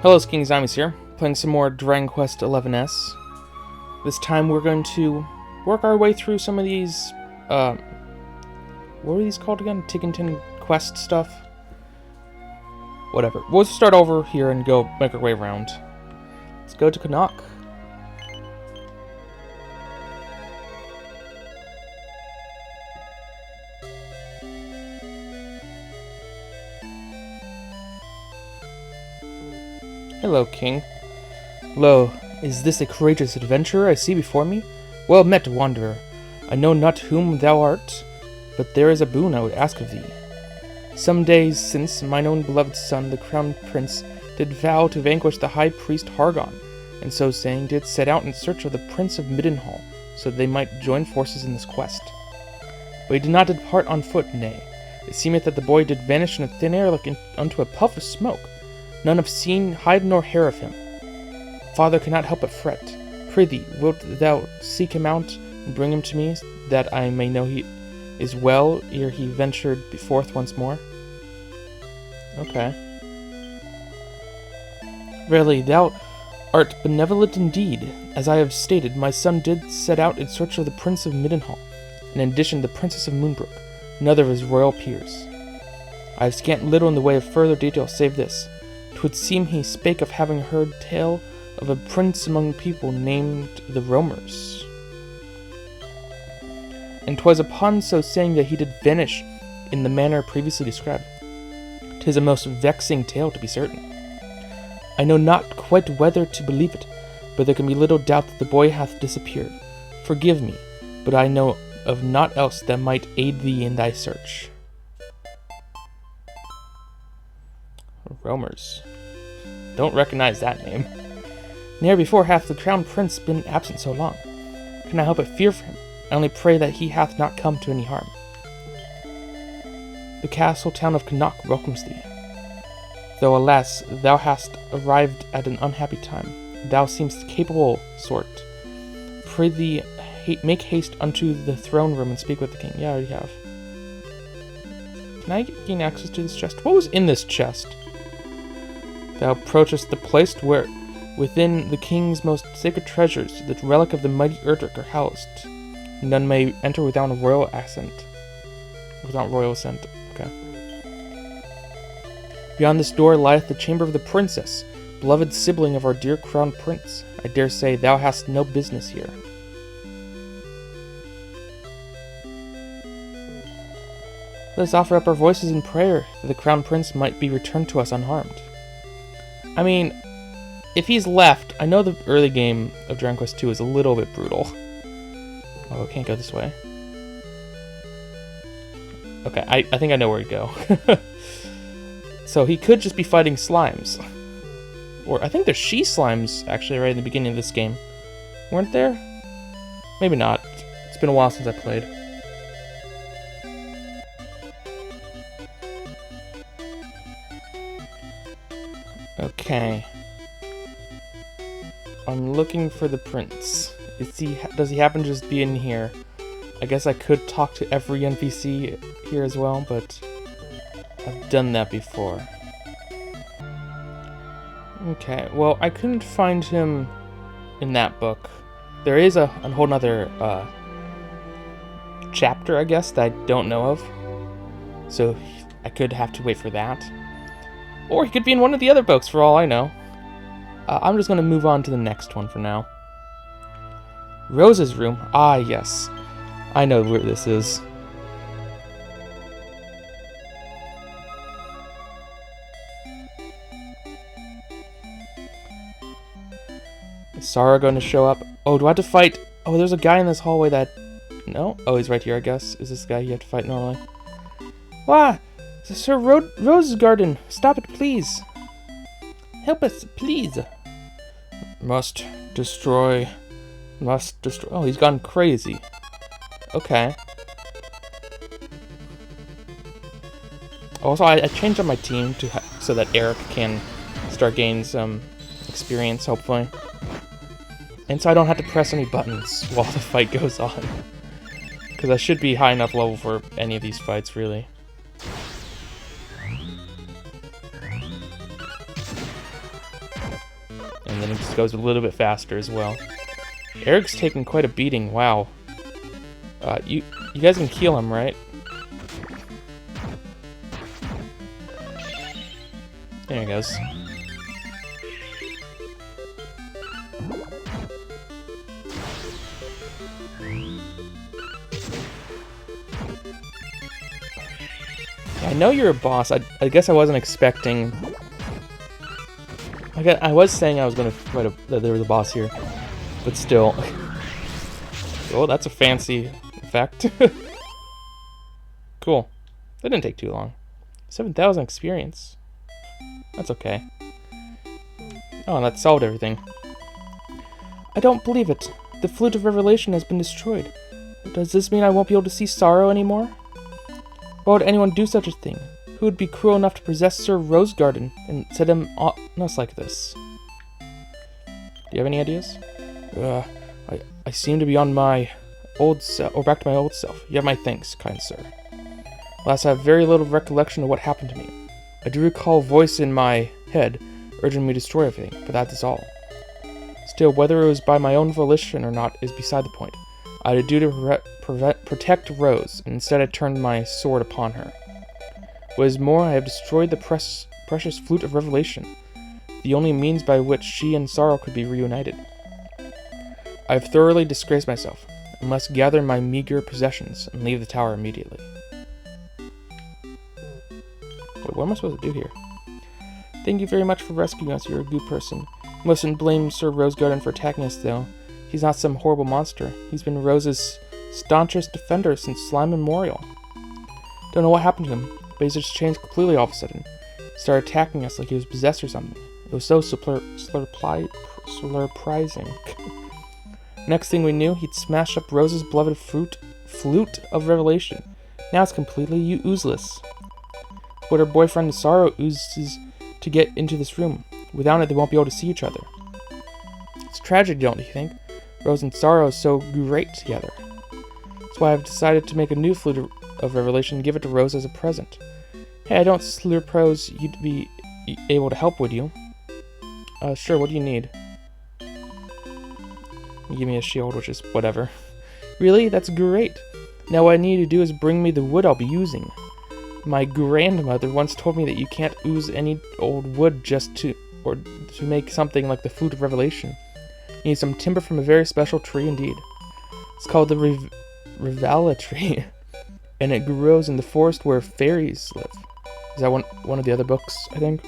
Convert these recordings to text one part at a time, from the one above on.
Hello, King Zymus here, playing some more Dragon Quest XI's. This time we're going to work our way through some of these, what are these called again? Tickenton quest stuff? Whatever. We'll start over here and go make our way around. Let's go to Canuck. Hello, King. Lo, is this a courageous adventurer I see before me? Well met, wanderer. I know not whom thou art, but there is a boon I would ask of thee. Some days since, mine own beloved son, the crown prince, did vow to vanquish the high priest Hargon, and so saying did set out in search of the prince of Middenhall, so that they might join forces in this quest. But he did not depart on foot, nay. It seemeth that the boy did vanish in a thin air like unto a puff of smoke. None have seen hide nor hair of him. Father cannot help but fret. Prithee, wilt thou seek him out and bring him to me, that I may know he is well ere he ventured forth once more? Okay. Verily, thou art benevolent indeed. As I have stated, my son did set out in search of the Prince of Middenhall, and in addition the Princess of Moonbrook, another of his royal peers. I have scant little in the way of further detail save this. 'Twould seem he spake of having heard tale of a prince among people named the Roamers. And 'twas upon so saying that he did vanish in the manner previously described. 'Tis a most vexing tale, to be certain. I know not quite whether to believe it, but there can be little doubt that the boy hath disappeared. Forgive me, but I know of naught else that might aid thee in thy search. Roamers. Don't recognize that name. Ne'er before hath the crown prince been absent so long. Can I help but fear for him? I only pray that he hath not come to any harm. The castle town of Canuck welcomes thee. Though, alas, thou hast arrived at an unhappy time. Thou seemst capable sort. Prithee, make haste unto the throne room and speak with the king. Yeah, I already have. Can I gain access to this chest? What was in this chest? Thou approachest the place where, within the king's most sacred treasures, the relic of the mighty Erdrick are housed. None may enter without a royal assent. Without royal assent. Okay. Beyond this door lieth the chamber of the princess, beloved sibling of our dear crown prince. I dare say thou hast no business here. Let us offer up our voices in prayer that the crown prince might be returned to us unharmed. I mean, if he's left, I know the early game of Dragon Quest II is a little bit brutal. Oh, I can't go this way. Okay, I think I know where to go. So he could just be fighting slimes. Or I think there's she-slimes, actually, right in the beginning of this game. Weren't there? Maybe not. It's been a while since I played. Okay. I'm looking for the prince. Does he happen to just be in here? I guess I could talk to every NPC here as well, but I've done that before. Okay, well, I couldn't find him in that book. There is a whole nother chapter, I guess, that I don't know of. So I could have to wait for that. Or he could be in one of the other books, for all I know. I'm just going to move on to the next one for now. Rose's room. Ah, yes. I know where this is. Is Sarah going to show up? Oh, do I have to fight? Oh, there's a guy in this hallway that... No? Oh, he's right here, I guess. Is this the guy you have to fight normally? Wah! Sir Rose's garden. Stop it, please. Help us, please. Must destroy. Oh, he's gone crazy. Okay. Also, I changed up my team so that Eric can start gaining some experience, hopefully. And so I don't have to press any buttons while the fight goes on. Because I should be high enough level for any of these fights, really. and then it just goes a little bit faster as well. Eric's taking quite a beating. Wow. You guys can heal him, right? There he goes. I know you're a boss. I guess I wasn't expecting. I was saying I was gonna fight that there was a boss here, but still. Oh, that's a fancy effect. Cool. That didn't take too long. 7,000 experience. That's okay. Oh, and that solved everything. I don't believe it. The Flute of Revelation has been destroyed. Does this mean I won't be able to see sorrow anymore? Why would anyone do such a thing? Who would be cruel enough to possess Sir Rosegarden and set him on us like this? Do you have any ideas? I seem to be on my old self, or back to my old self. You have my thanks, kind sir. Alas, I have very little recollection of what happened to me. I do recall a voice in my head urging me to destroy everything, but that is all. Still, whether it was by my own volition or not is beside the point. I had a duty to protect Rose, and instead I turned my sword upon her. What is more, I have destroyed the precious Flute of Revelation, the only means by which she and Sorrow could be reunited. I have thoroughly disgraced myself, and must gather my meager possessions and leave the tower immediately. Wait, what am I supposed to do here? Thank you very much for rescuing us, you're a good person. You mustn't blame Sir Rosegarden for attacking us, though. He's not some horrible monster. He's been Rose's staunchest defender since Slime Memorial. Don't know what happened to him, but he's just changed completely all of a sudden. He started attacking us like he was possessed or something. It was so surprising. Next thing we knew, he'd smashed up Rose's beloved Flute of Revelation. Now it's completely useless. What her boyfriend Sorrow uses to get into this room. Without it, they won't be able to see each other. It's tragic, don't you think? Rose and Sorrow are so great together. That's why I've decided to make a new Flute of Revelation and give it to Rose as a present. Hey, I don't suppose you'd be able to help, would you? Sure, what do you need? You give me a shield, which is whatever. Really? That's great. Now what I need to do is bring me the wood I'll be using. My grandmother once told me that you can't use any old wood to make something like the Flute of Revelation. You need some timber from a very special tree indeed. It's called the Rivala tree, and it grows in the forest where fairies live. Is that one of the other books, I think?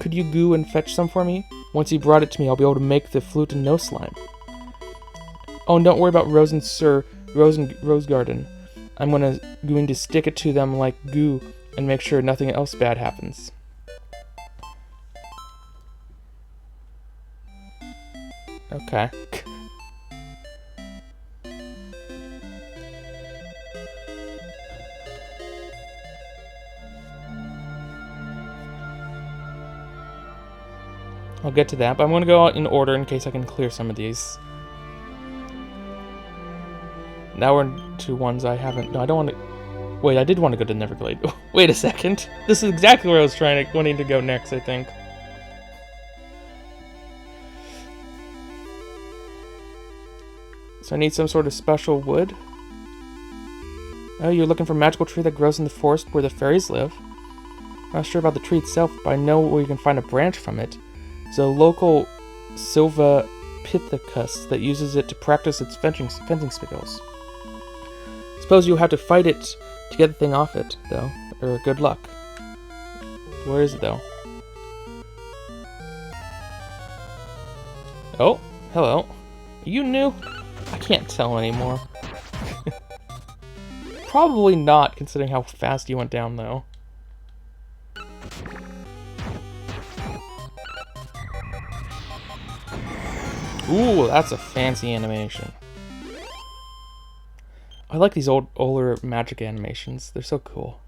Could you go and fetch some for me? Once you brought it to me, I'll be able to make the flute in no slime. Oh, and don't worry about Rose and Sir Rosegarden. I'm going to stick it to them like goo and make sure nothing else bad happens. Okay. I'll get to that, but I'm going to go out in order in case I can clear some of these. Now we're to ones I haven't... No, I don't want to... Wait, I did want to go to Neverglade. Wait a second. This is exactly where I was wanting to go next, I think. So I need some sort of special wood. Oh, you're looking for a magical tree that grows in the forest where the fairies live. I'm not sure about the tree itself, but I know where you can find a branch from it. It's a local Silva Pithecus that uses it to practice its fencing skills. Suppose you'll have to fight it to get the thing off it, though. Or good luck. Where is it, though? Oh, hello. You new? I can't tell anymore. Probably not, considering how fast you went down, though. Ooh, that's a fancy animation. I like these older magic animations. They're so cool.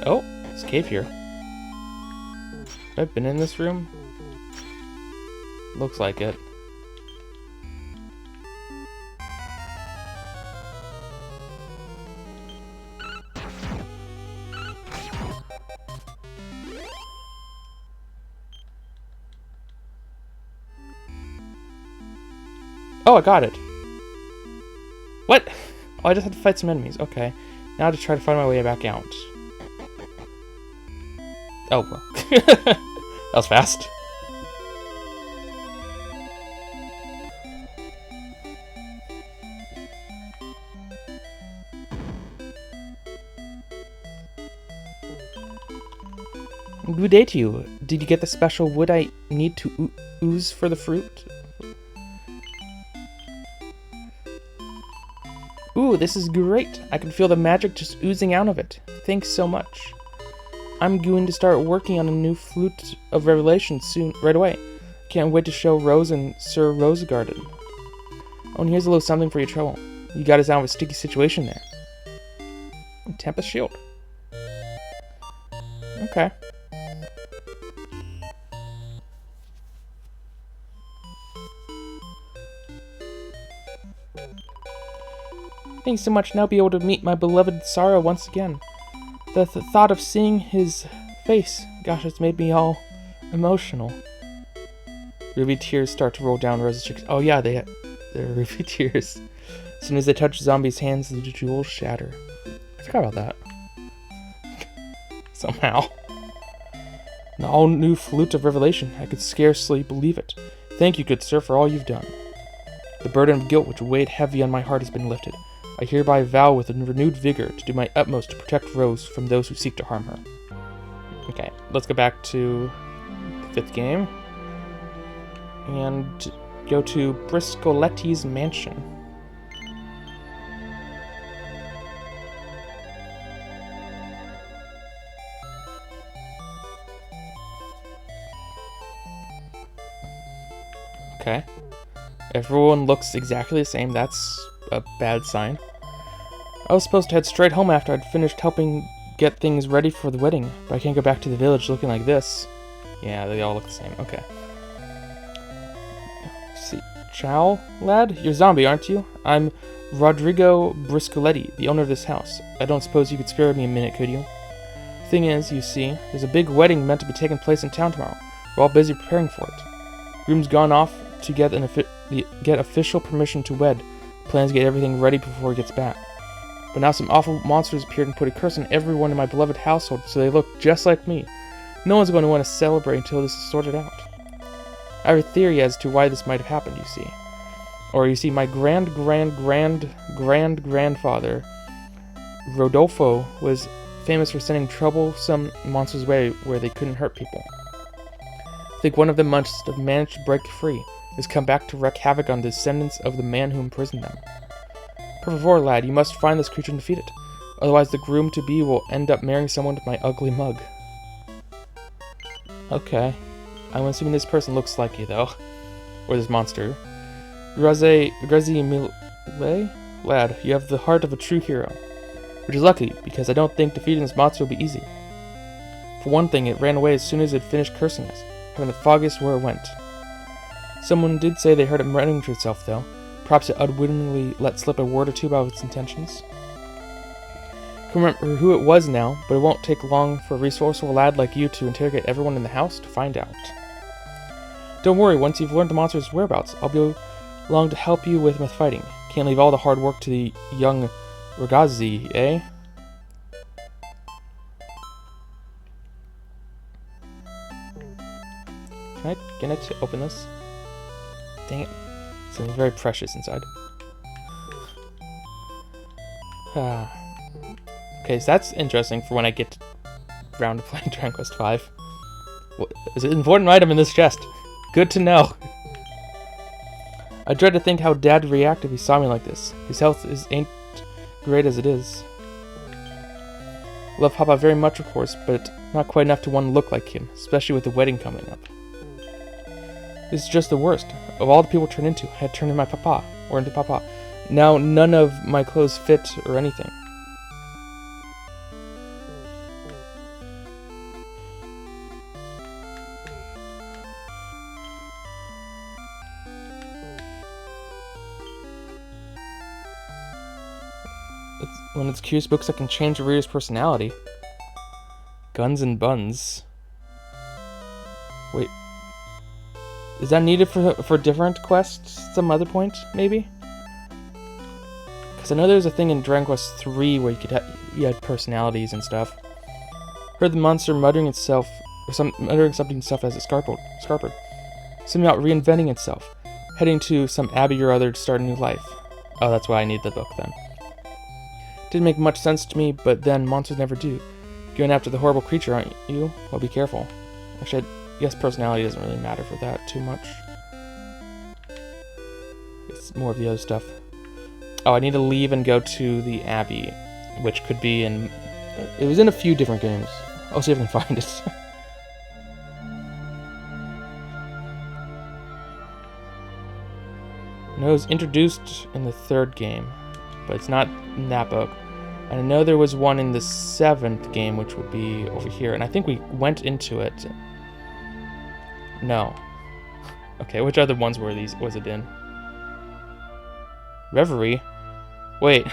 Oh, it's a cave here. Have I been in this room? Looks like it. Oh, I got it. What? Oh, I just had to fight some enemies. Okay. Now to try to find my way back out. Oh, well. That was fast. Good day to you. Did you get the special wood I need to ooze for the fruit? Ooh, this is great. I can feel the magic just oozing out of it. Thanks so much. I'm going to start working on a new Flute of Revelation soon, right away. Can't wait to show Rose and Sir Rosegarden. Oh, and here's a little something for your trouble. You got us out of a sticky situation there. Tempest Shield. Okay. Thanks so much. Now I'll be able to meet my beloved Sarah once again. The thought of seeing his face, gosh, it's made me all emotional. Ruby tears start to roll down Rose's cheeks. Oh yeah, they're ruby tears. As soon as they touch Zombie's hands, the jewels shatter. I forgot about that. Somehow. An all-new Flute of Revelation. I could scarcely believe it. Thank you, good sir, for all you've done. The burden of guilt which weighed heavy on my heart has been lifted. I hereby vow with renewed vigor to do my utmost to protect Rose from those who seek to harm her. Okay, let's go back to the 5th game. And go to Briscoletti's mansion. Okay. Everyone looks exactly the same. That's a bad sign. I was supposed to head straight home after I'd finished helping get things ready for the wedding, but I can't go back to the village looking like this. Yeah, they all look the same. Okay. See, Chow, lad? You're a zombie, aren't you? I'm Rodrigo Briscoletti, the owner of this house. I don't suppose you could spare me a minute, could you? Thing is, you see, there's a big wedding meant to be taking place in town tomorrow. We're all busy preparing for it. Groom's gone off to get official permission to wed. Plans to get everything ready before he gets back. But now some awful monsters appeared and put a curse on everyone in my beloved household, so they look just like me. No one's going to want to celebrate until this is sorted out. I have a theory as to why this might have happened, you see. Or you see, my grandfather, Rodolfo, was famous for sending troublesome monsters away where they couldn't hurt people. I think one of them must have managed to break free, has come back to wreak havoc on the descendants of the man who imprisoned them. Per favor, lad, you must find this creature and defeat it. Otherwise the groom-to-be will end up marrying someone with my ugly mug. Okay. I'm assuming this person looks like you, though. Or this monster. Grezi Mille? Lad, you have the heart of a true hero. Which is lucky, because I don't think defeating this monster will be easy. For one thing, it ran away as soon as it finished cursing us, having the foggiest where it went. Someone did say they heard it running to itself, though. Perhaps it unwittingly let slip a word or two about its intentions. I can't remember who it was now, but it won't take long for a resourceful lad like you to interrogate everyone in the house to find out. Don't worry, once you've learned the monster's whereabouts, I'll be along to help you with fighting. Can't leave all the hard work to the young Ragazzi, eh? Can I get it to open this? Dang it. It's very precious inside. Okay, so that's interesting for when I get around to playing Dragon Quest V. It's an important item in this chest. Good to know. I dread to think how Dad would react if he saw me like this. His health ain't great as it is. Love Papa very much, of course, but not quite enough to want to look like him, especially with the wedding coming up. This is just the worst. Of all the people turned into, I had turned into my papa, or into papa. Now none of my clothes fit or anything. When it's curious books, I can change the reader's personality. Guns and buns. Wait. Is that needed for different quests? Some other point, maybe? Because I know there's a thing in Dragon Quest 3 where you had personalities and stuff. Heard the monster muttering itself, or muttering something itself as it scarpered. Something about reinventing itself, heading to some abbey or other to start a new life. Oh, that's why I need the book then. Didn't make much sense to me, but then monsters never do. Going after the horrible creature, aren't you? Well, be careful. Actually, I guess personality doesn't really matter for that too much. It's more of the other stuff. Oh, I need to leave and go to the abbey, which could be in... It was in a few different games. I'll see if I can find it. No, it was introduced in the 3rd game, but it's not in that book. And I know there was one in the 7th game, which would be over here, and I think we went into it. No. Okay, which other ones was it in? Reverie? Wait.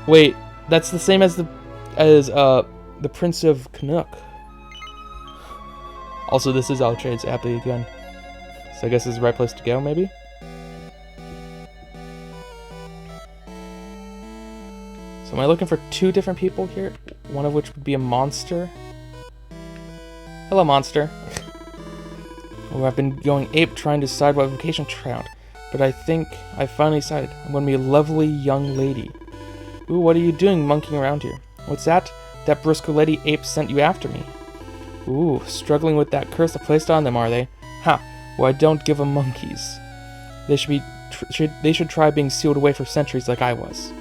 Wait, that's the same as the Prince of Canuck. Also, this is Altrade's Abbey again. So I guess this is the right place to go, maybe? So am I looking for 2 different people here? One of which would be a monster. Hello, monster. Oh, I've been going ape trying to decide what vocation to try out. But I think I finally decided. I'm going to be a lovely young lady. Ooh, what are you doing monkeying around here? What's that? That Briscoletti ape sent you after me. Ooh, struggling with that curse I placed on them, are they? Ha! Well, I don't give 'em monkeys. They should try being sealed away for centuries like I was.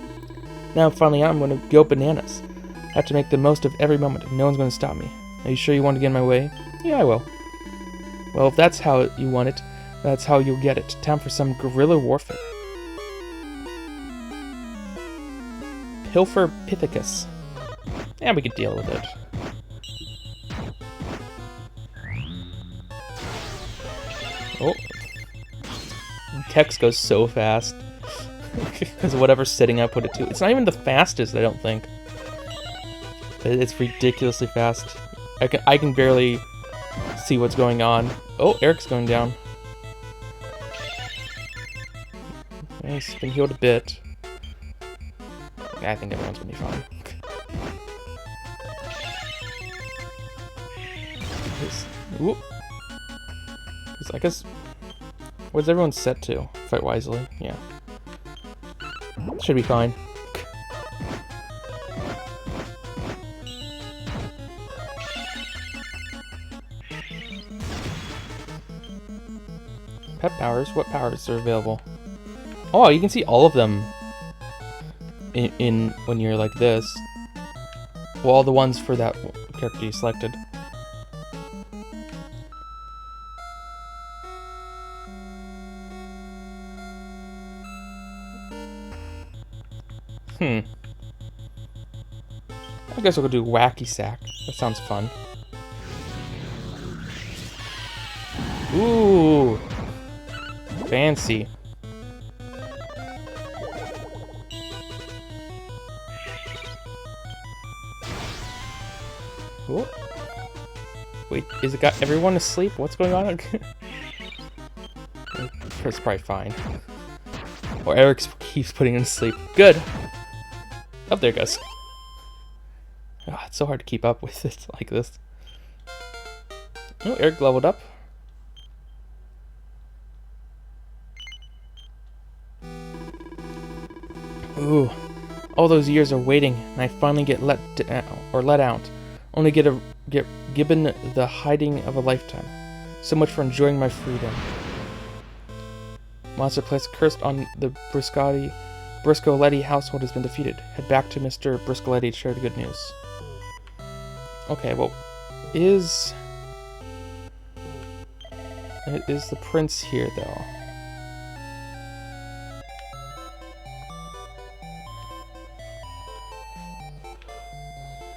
Now finally I'm going to go bananas. I have to make the most of every moment. No one's going to stop me. Are you sure you want to get in my way? Yeah, I will. Well, if that's how you want it, that's how you'll get it. Time for some guerrilla warfare. Pilfer Pithecus. Yeah, we could deal with it. Oh. Text goes so fast. Because whatever setting I put it to. It's not even the fastest, I don't think. It's ridiculously fast. I can barely see what's going on. Oh, Eric's going down. He's been healed a bit. I think everyone's gonna be fine. Ooh. I guess... What's everyone set to? Fight wisely. Yeah. Should be fine. Pet powers? What powers are available? Oh, you can see all of them in when you're like this. Well, all the ones for that character you selected. I guess we'll do Wacky Sack. That sounds fun. Ooh! Fancy. Ooh. Wait, is it got everyone asleep? What's going on? It's probably fine. Or Eric keeps putting him to sleep. Good! Oh, there it goes. Oh, it's so hard to keep up with it like this. Oh, Eric leveled up. Ooh, all those years of waiting, and I finally get let out, only get given the hiding of a lifetime. So much for enjoying my freedom. Monster placed cursed on the Briscoletti household has been defeated. Head back to Mr. Briscoletti to share the good news. Okay, well, is the prince here, though?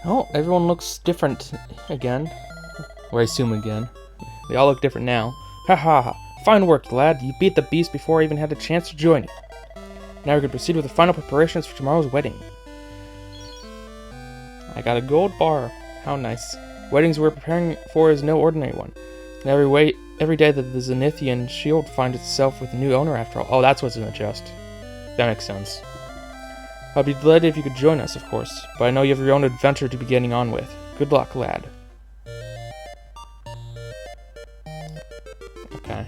Oh, everyone looks different again. Or I assume again. They all look different now. Ha ha ha. Fine work, lad. You beat the beast before I even had a chance to join you. Now we can proceed with the final preparations for tomorrow's wedding. I got a gold bar. How nice. Weddings we're preparing for is no ordinary one. And every day that the Zenithian shield finds itself with a new owner after all. Oh, that's what's in the chest. That makes sense. I'd be delighted if you could join us, of course, but I know you have your own adventure to be getting on with. Good luck, lad. Okay.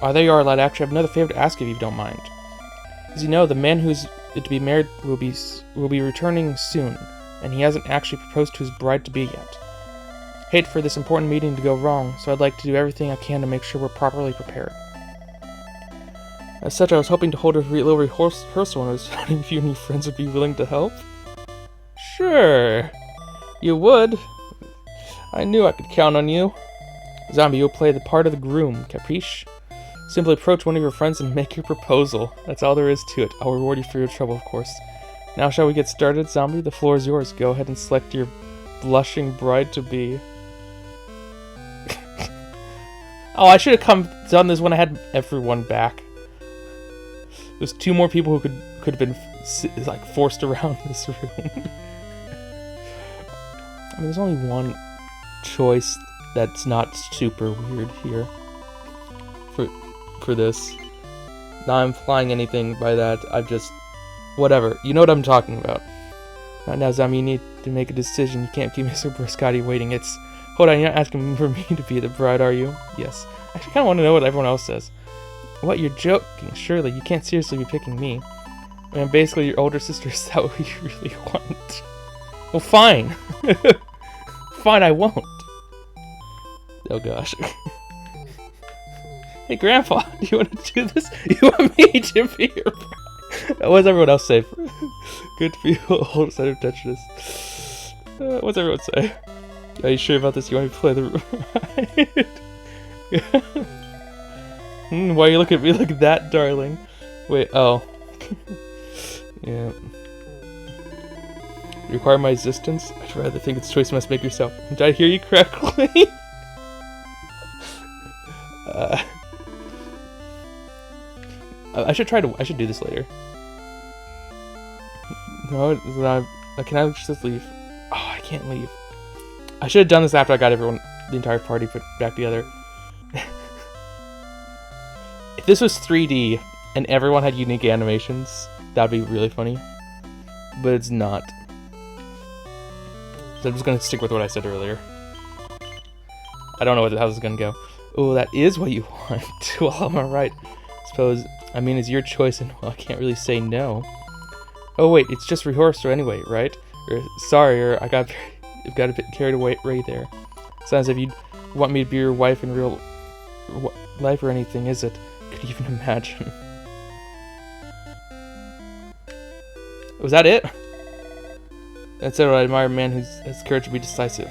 Oh, there you are, lad. Actually, I have another favor to ask if you don't mind. As you know, the man who's to be married will be returning soon, and he hasn't actually proposed to his bride-to-be yet. Hate for this important meeting to go wrong, so I'd like to do everything I can to make sure we're properly prepared. As such, I was hoping to hold a little rehearsal, and I was wondering if you and your friends would be willing to help. Sure, you would. I knew I could count on you. Zombie, you'll play the part of the groom, capiche? Simply approach one of your friends and make your proposal. That's all there is to it. I'll reward you for your trouble, of course. Now shall we get started, Zombie? The floor is yours. Go ahead and select your blushing bride-to-be. Oh, I should have done this when I had everyone back. There's 2 more people who could have been like forced around this room. I mean, there's only one choice that's not super weird here for this. Not implying anything by that. I've just whatever. You know what I'm talking about. Now, Zombie, you need to make a decision. You can't keep Mr. Bruscotti waiting. Hold on, you're not asking for me to be the bride, are you? Yes. I actually kind of want to know what everyone else says. What, you're joking? Surely, you can't seriously be picking me. I mean, basically, your older sister, is that what you really want? Well, fine. Fine, I won't. Oh, gosh. Hey, Grandpa, do you want to do this? You want me to be your bride? What does everyone else say? Good for you, old side of touch this. What's everyone say? Are you sure about this? You want me to play the right? Why are you looking at me like that, darling? Wait, oh. Yeah. You require my assistance? I'd rather think it's a choice you must make yourself. Did I hear you correctly? I should do this later. No, can I just leave? Oh, I can't leave. I should have done this after I got the entire party put back together. If this was 3D and everyone had unique animations, that'd be really funny. But it's not. So I'm just gonna stick with what I said earlier. I don't know how this is gonna go. Oh, that is what you want. Well, I'm alright. Suppose, I mean, it's your choice, and well, I can't really say no. Oh wait, it's just rehearsal anyway, right? Sorry, I got a bit carried away right there. Sounds as if you want me to be your wife in real life or anything, is it? Could you even imagine? Was that it? That's it. I admire a man who has courage to be decisive.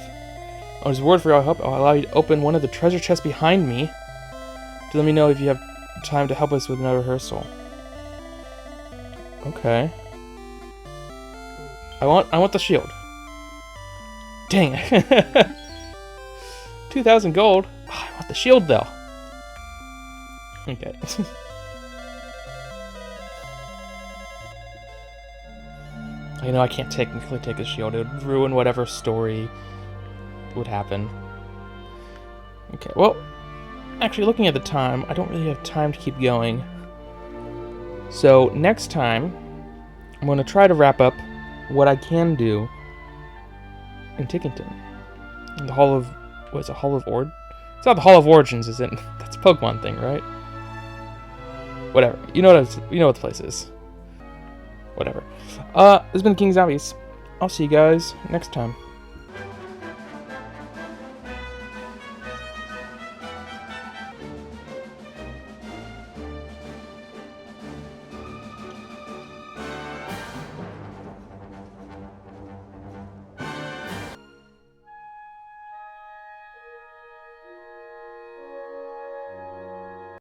On his word for your help, I'll allow you to open one of the treasure chests behind me to let me know if you have time to help us with another rehearsal. Okay. I want the shield. Dang it. 2,000 gold. Oh, I want the shield though. Okay. You know, I can't technically take the shield. It would ruin whatever story would happen. Okay, well, actually looking at the time, I don't really have time to keep going. So next time, I'm going to try to wrap up what I can do in Tickington. In the Hall of... what is it? Hall of Ord? It's not the Hall of Origins, is it? That's a Pokemon thing, right? Whatever. You know what the place is. Whatever. This has been King Zombies. I'll see you guys next time.